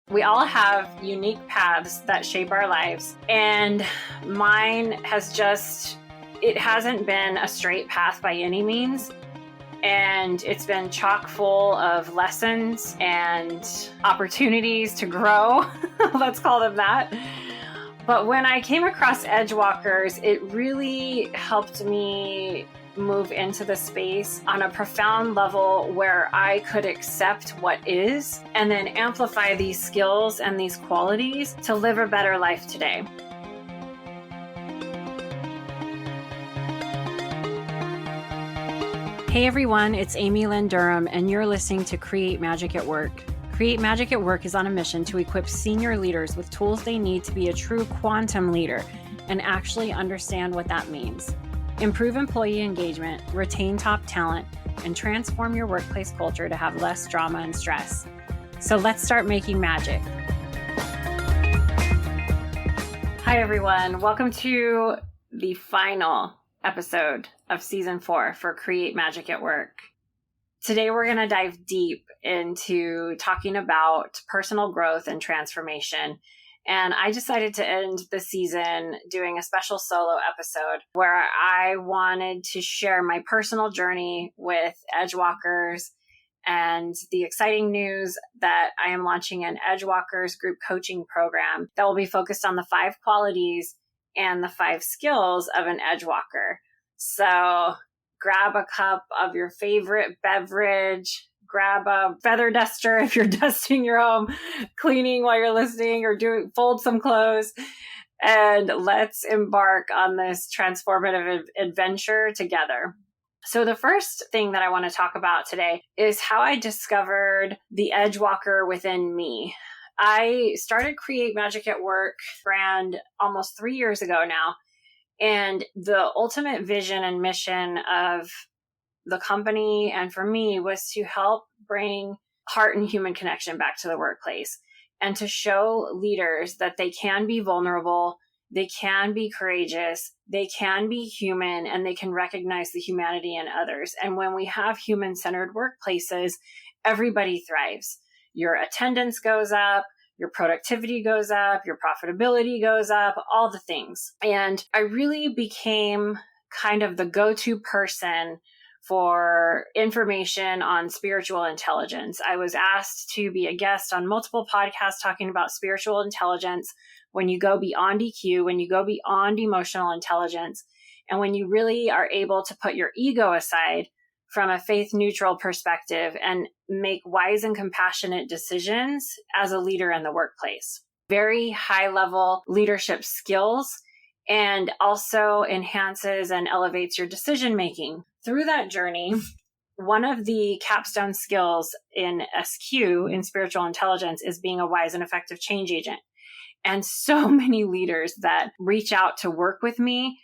We all have unique paths that shape our lives, and mine it hasn't been a straight path by any means. And it's been chock full of lessons and opportunities to grow. Let's call them that. But when I came across Edgewalkers, it really helped me move into the space on a profound level where I could accept what is and then amplify these skills and these qualities to live a better life today. Hey everyone, it's Amy Lynn Durham, and you're listening to Create Magic at Work. Create Magic at Work is on a mission to equip senior leaders with tools they need to be a true quantum leader and actually understand what that means. Improve employee engagement, retain top talent, and transform your workplace culture to have less drama and stress. So let's start making magic. Hi everyone, welcome to the final episode of season 4 for Create Magic at Work. Today we're going to dive deep into talking about personal growth and transformation. And I decided to end the season doing a special solo episode where I wanted to share my personal journey with Edgewalkers and the exciting news that I am launching an Edgewalkers group coaching program that will be focused on the 5 qualities and the 5 skills of an Edgewalker. So grab a cup of your favorite beverage, grab a feather duster if you're dusting your home, cleaning while you're listening, or fold some clothes, and let's embark on this transformative adventure together. So the first thing that I want to talk about today is how I discovered the Edgewalker within me. I started Create Magic at Work brand almost 3 years ago now. And the ultimate vision and mission of the company and for me was to help bring heart and human connection back to the workplace and to show leaders that they can be vulnerable, they can be courageous, they can be human, and they can recognize the humanity in others. And when we have human-centered workplaces, everybody thrives. Your attendance goes up, your productivity goes up, your profitability goes up, all the things. And I really became kind of the go-to person for information on spiritual intelligence. I was asked to be a guest on multiple podcasts talking about spiritual intelligence, when you go beyond EQ, when you go beyond emotional intelligence, and when you really are able to put your ego aside from a faith-neutral perspective and make wise and compassionate decisions as a leader in the workplace. Very high-level leadership skills, and also enhances and elevates your decision-making. Through that journey, one of the capstone skills in SQ, in spiritual intelligence, is being a wise and effective change agent. And so many leaders that reach out to work with me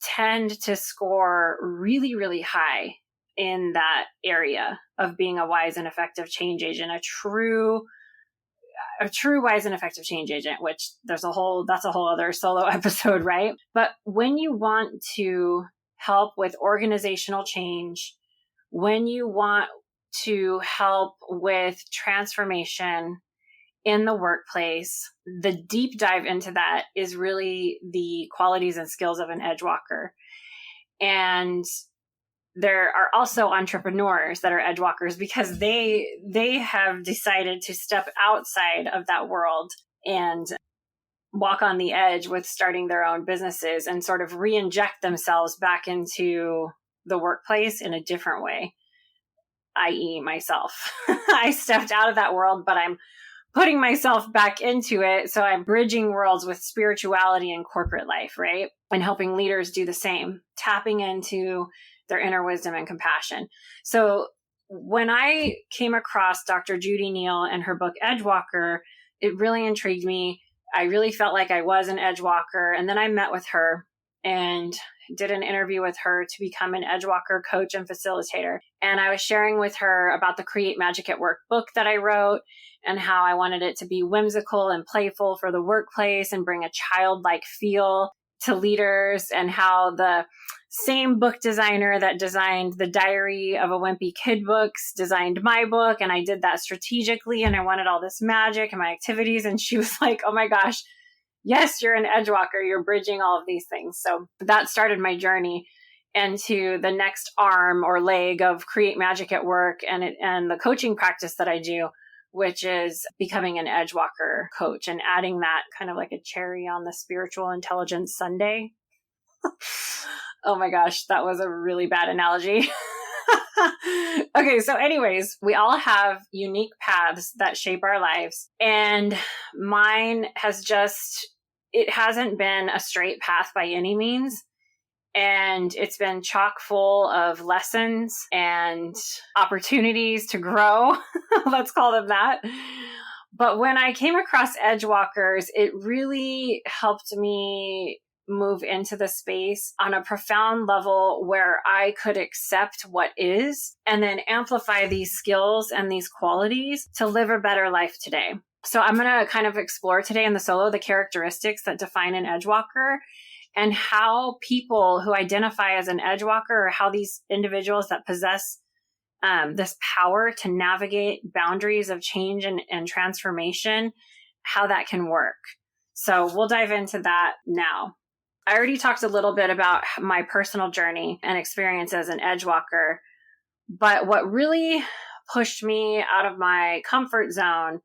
tend to score really, really high in that area of being a wise and effective change agent, a true wise and effective change agent, which that's a whole other solo episode, right? But when you want to help with organizational change, when you want to help with transformation in the workplace, the deep dive into that is really the qualities and skills of an Edgewalker. And there are also entrepreneurs that are Edgewalkers because they have decided to step outside of that world and walk on the edge with starting their own businesses and sort of re-inject themselves back into the workplace in a different way, i.e. myself. I stepped out of that world, but I'm putting myself back into it. So I'm bridging worlds with spirituality and corporate life, right? And helping leaders do the same, tapping into their inner wisdom and compassion. So when I came across Dr. Judy Neal and her book Edgewalker, it really intrigued me. I really felt like I was an Edgewalker. And then I met with her and did an interview with her to become an Edgewalker coach and facilitator. And I was sharing with her about the Create Magic at Work book that I wrote and how I wanted it to be whimsical and playful for the workplace and bring a childlike feel to leaders, and how the same book designer that designed the Diary of a Wimpy Kid books designed my book. And I did that strategically. And I wanted all this magic and my activities. And she was like, oh my gosh, yes, you're an Edgewalker. You're bridging all of these things. So that started my journey into the next arm or leg of Create Magic at Work and the coaching practice that I do, which is becoming an Edgewalker coach and adding that kind of like a cherry on the spiritual intelligence sundae. Oh my gosh, that was a really bad analogy. Okay, so anyways, we all have unique paths that shape our lives. And mine it hasn't been a straight path by any means. And it's been chock full of lessons and opportunities to grow. Let's call them that. But when I came across Edgewalkers, it really helped me move into the space on a profound level where I could accept what is and then amplify these skills and these qualities to live a better life today. So I'm going to kind of explore today in the solo the characteristics that define an Edgewalker and how people who identify as an Edgewalker, or how these individuals that possess this power to navigate boundaries of change and transformation, how that can work. So we'll dive into that now. I already talked a little bit about my personal journey and experience as an Edgewalker, but what really pushed me out of my comfort zone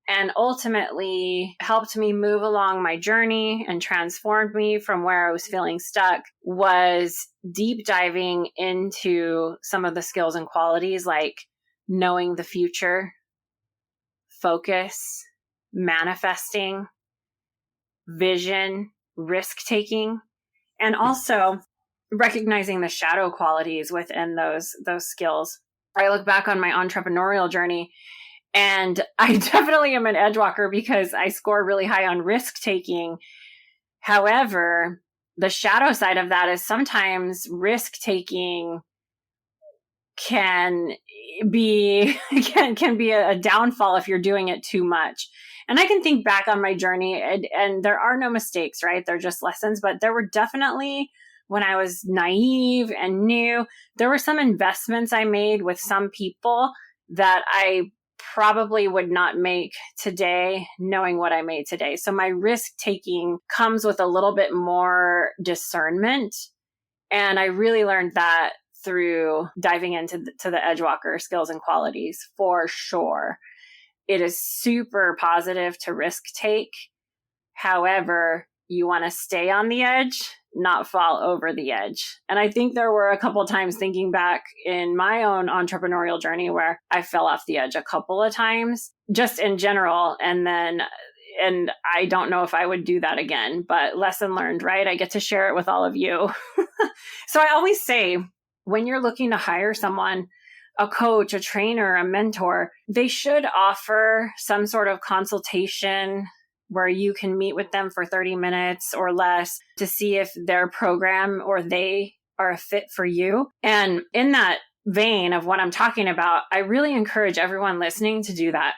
and ultimately helped me move along my journey and transformed me from where I was feeling stuck was deep diving into some of the skills and qualities like knowing the future, focus, manifesting, vision, risk-taking, and also recognizing the shadow qualities within those skills. I look back on my entrepreneurial journey, and I definitely am an Edgewalker because I score really high on risk-taking. However, the shadow side of that is sometimes risk-taking can be a downfall if you're doing it too much. And I can think back on my journey and there are no mistakes, right? They're just lessons, but there were definitely, when I was naive and new, there were some investments I made with some people that I probably would not make today, knowing what I made today. So my risk taking comes with a little bit more discernment. And I really learned that through diving into the Edgewalker skills and qualities for sure. It is super positive to risk take. However, you want to stay on the edge, not fall over the edge. And I think there were a couple of times thinking back in my own entrepreneurial journey where I fell off the edge a couple of times, just in general. And I don't know if I would do that again, but lesson learned, right? I get to share it with all of you. So I always say, when you're looking to hire someone, a coach, a trainer, a mentor, they should offer some sort of consultation where you can meet with them for 30 minutes or less to see if their program or they are a fit for you. And in that vein of what I'm talking about, I really encourage everyone listening to do that.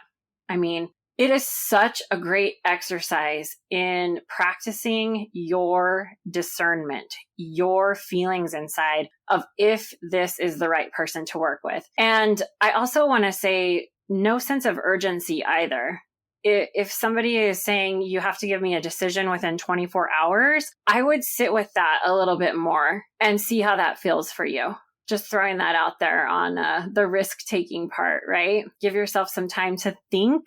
I mean, it is such a great exercise in practicing your discernment, your feelings inside of if this is the right person to work with. And I also want to say no sense of urgency either. If somebody is saying you have to give me a decision within 24 hours, I would sit with that a little bit more and see how that feels for you. Just throwing that out there on the risk-taking part, right? Give yourself some time to think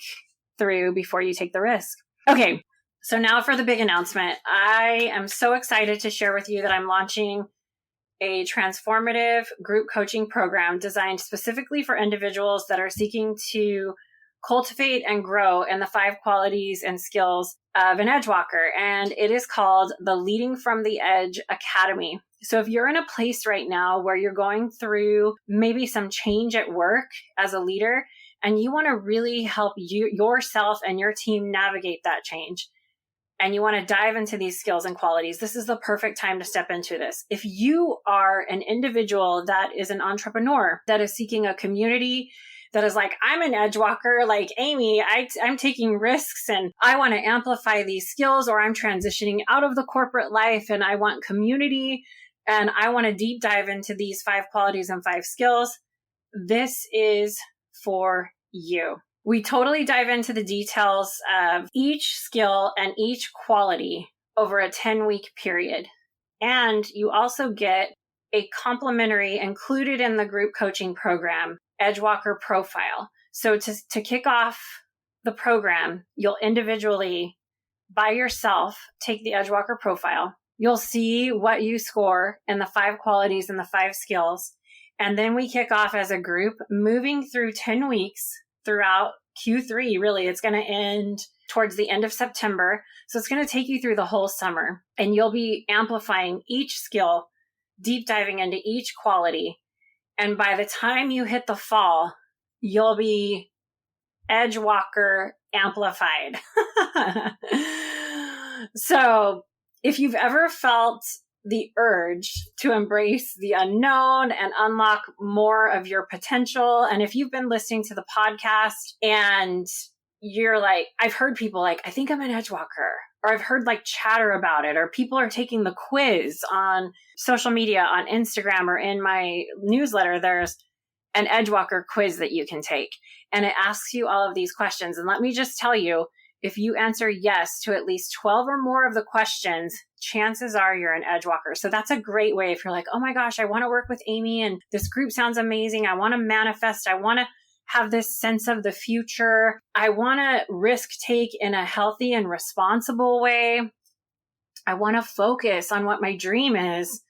through before you take the risk. Okay, so now for the big announcement. I am so excited to share with you that I'm launching a transformative group coaching program designed specifically for individuals that are seeking to cultivate and grow in the 5 qualities and skills of an Edgewalker. And it is called the Leading from the Edge Academy. So if you're in a place right now where you're going through maybe some change at work as a leader, and you want to really help yourself and your team navigate that change, and you want to dive into these skills and qualities, this is the perfect time to step into this. If you are an individual that is an entrepreneur, that is seeking a community, that is like, I'm an Edgewalker, like Amy, I'm taking risks and I want to amplify these skills, or I'm transitioning out of the corporate life and I want community and I want to deep dive into these 5 qualities and 5 skills, this is for you. We totally dive into the details of each skill and each quality over a 10-week period. And you also get a complimentary, included in the group coaching program, Edgewalker profile. So to kick off the program, you'll individually, by yourself, take the Edgewalker profile. You'll see what you score in the 5 qualities and the 5 skills. And then we kick off as a group, moving through 10 weeks throughout Q3. Really, it's going to end towards the end of September. So it's going to take you through the whole summer. And you'll be amplifying each skill, deep diving into each quality. And by the time you hit the fall, you'll be Edgewalker amplified. So if you've ever felt the urge to embrace the unknown and unlock more of your potential, and if you've been listening to the podcast and you're like, I've heard people like, I think I'm an Edgewalker, or I've heard like chatter about it, or people are taking the quiz on social media, on Instagram, or in my newsletter, there's an Edgewalker quiz that you can take. And it asks you all of these questions. And let me just tell you, if you answer yes to at least 12 or more of the questions, chances are you're an Edgewalker. So that's a great way if you're like, oh my gosh, I want to work with Amy and this group sounds amazing. I want to manifest. I want to have this sense of the future. I want to risk take in a healthy and responsible way. I want to focus on what my dream is.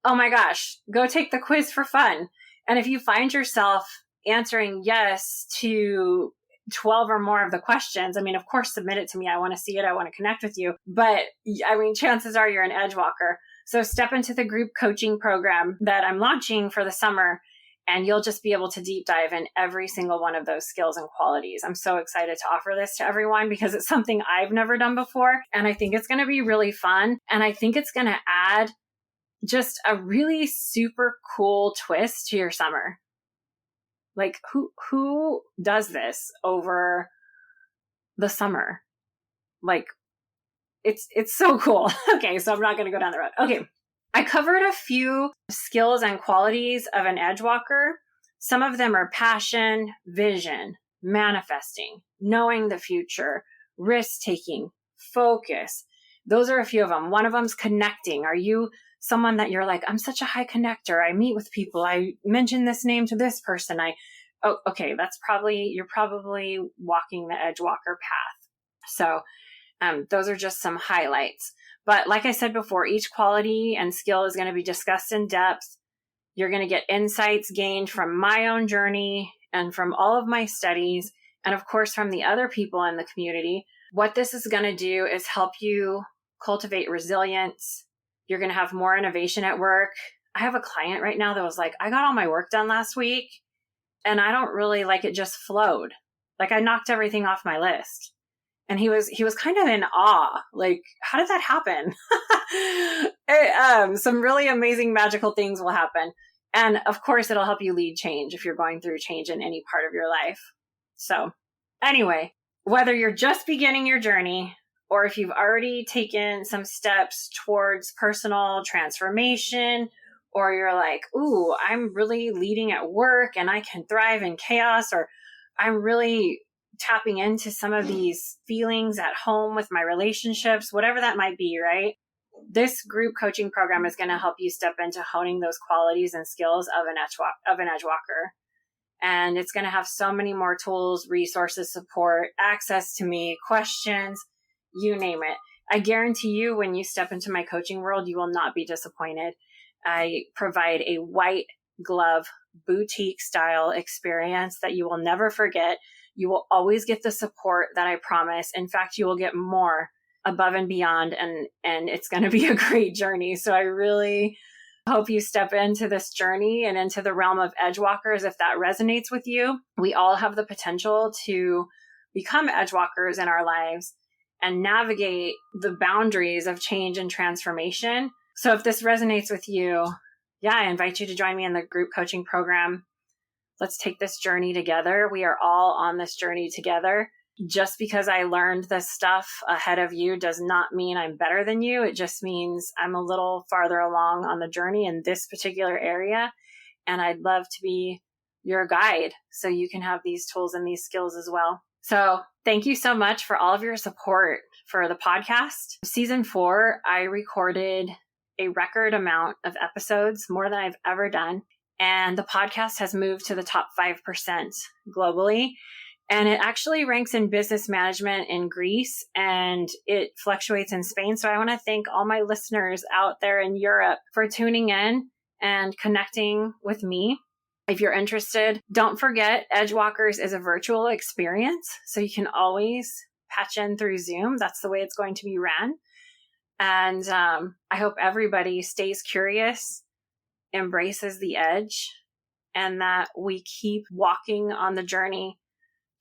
Oh my gosh, go take the quiz for fun. And if you find yourself answering yes to 12 or more of the questions, I mean, of course, submit it to me. I want to see it. I want to connect with you. But I mean, chances are you're an Edgewalker. So step into the group coaching program that I'm launching for the summer, and you'll just be able to deep dive in every single one of those skills and qualities. I'm so excited to offer this to everyone because it's something I've never done before. And I think it's going to be really fun. And I think it's going to add just a really super cool twist to your summer. Like who does this over the summer? Like it's so cool. Okay, so I'm not going to go down the road. Okay. I covered a few skills and qualities of an Edgewalker. Some of them are passion, vision, manifesting, knowing the future, risk-taking, focus. Those are a few of them. One of them's connecting. Are you someone that you're like, I'm such a high connector. I meet with people. I mention this name to this person. Okay, you're probably walking the Edgewalker path. So those are just some highlights. But like I said before, each quality and skill is going to be discussed in depth. You're going to get insights gained from my own journey and from all of my studies, and of course from the other people in the community. What this is going to do is help you cultivate resilience. You're going to have more innovation at work. I have a client right now that was like, I got all my work done last week and I don't really like it just flowed. Like I knocked everything off my list. And he was kind of in awe. Like, how did that happen? Some really amazing magical things will happen. And of course, it'll help you lead change if you're going through change in any part of your life. So anyway, whether you're just beginning your journey or if you've already taken some steps towards personal transformation, or you're like, ooh, I'm really leading at work and I can thrive in chaos, or I'm really tapping into some of these feelings at home with my relationships, whatever that might be, right? This group coaching program is going to help you step into honing those qualities and skills of an Edgewalker. And it's going to have so many more tools, resources, support, access to me, questions, you name it. I guarantee you when you step into my coaching world, you will not be disappointed. I provide a white glove boutique style experience that you will never forget. You will always get the support that I promise. In fact, you will get more above and beyond, and it's going to be a great journey. So I really hope you step into this journey and into the realm of Edgewalkers if that resonates with you. We all have the potential to become Edgewalkers in our lives and navigate the boundaries of change and transformation. So if this resonates with you, yeah, I invite you to join me in the group coaching program. Let's take this journey together. We are all on this journey together. just because I learned this stuff ahead of you does not mean I'm better than you. It just means I'm a little farther along on the journey in this particular area. And I'd love to be your guide so you can have these tools and these skills as well. So thank you so much for all of your support for the podcast. Season 4, I recorded a record amount of episodes, more than I've ever done. And the podcast has moved to the top 5% globally. And it actually ranks in business management in Greece, and it fluctuates in Spain. So I want to thank all my listeners out there in Europe for tuning in and connecting with me. If you're interested, don't forget Edgewalkers is a virtual experience. So you can always patch in through Zoom. That's the way it's going to be ran. And I hope everybody stays curious, embraces the edge, and that we keep walking on the journey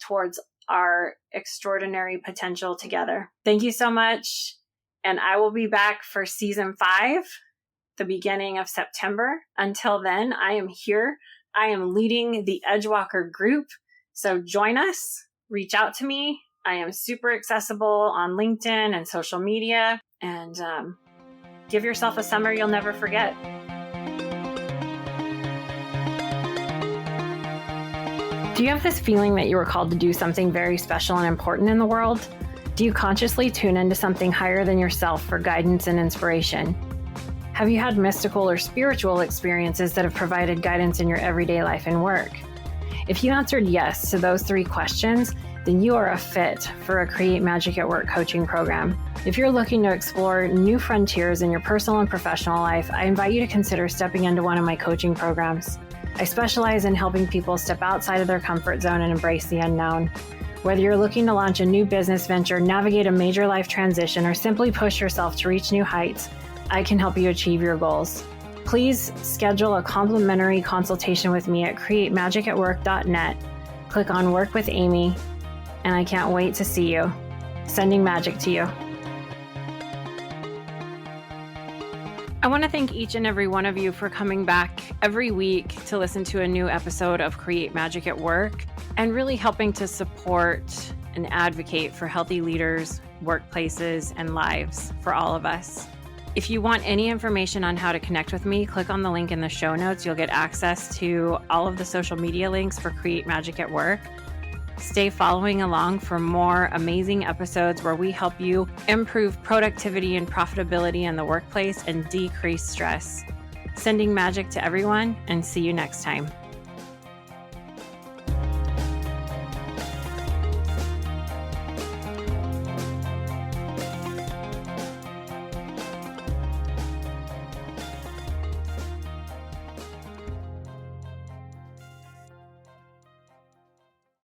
towards our extraordinary potential together. Thank you so much. And I will be back for season 5, the beginning of September. Until then, I am here. I am leading the Edgewalker group. So join us, reach out to me. I am super accessible on LinkedIn and social media. And give yourself a summer you'll never forget. Do you have this feeling that you were called to do something very special and important in the world? Do you consciously tune into something higher than yourself for guidance and inspiration? Have you had mystical or spiritual experiences that have provided guidance in your everyday life and work? If you answered yes to those 3 questions, then you are a fit for a Create Magic at Work coaching program. If you're looking to explore new frontiers in your personal and professional life, I invite you to consider stepping into one of my coaching programs. I specialize in helping people step outside of their comfort zone and embrace the unknown. Whether you're looking to launch a new business venture, navigate a major life transition, or simply push yourself to reach new heights, I can help you achieve your goals. Please schedule a complimentary consultation with me at createmagicatwork.net. Click on Work with Amy, and I can't wait to see you. Sending magic to you. I want to thank each and every one of you for coming back every week to listen to a new episode of Create Magic at Work and really helping to support and advocate for healthy leaders, workplaces, and lives for all of us. If you want any information on how to connect with me, click on the link in the show notes. You'll get access to all of the social media links for Create Magic at Work. Stay following along for more amazing episodes where we help you improve productivity and profitability in the workplace and decrease stress. Sending magic to everyone, and see you next time.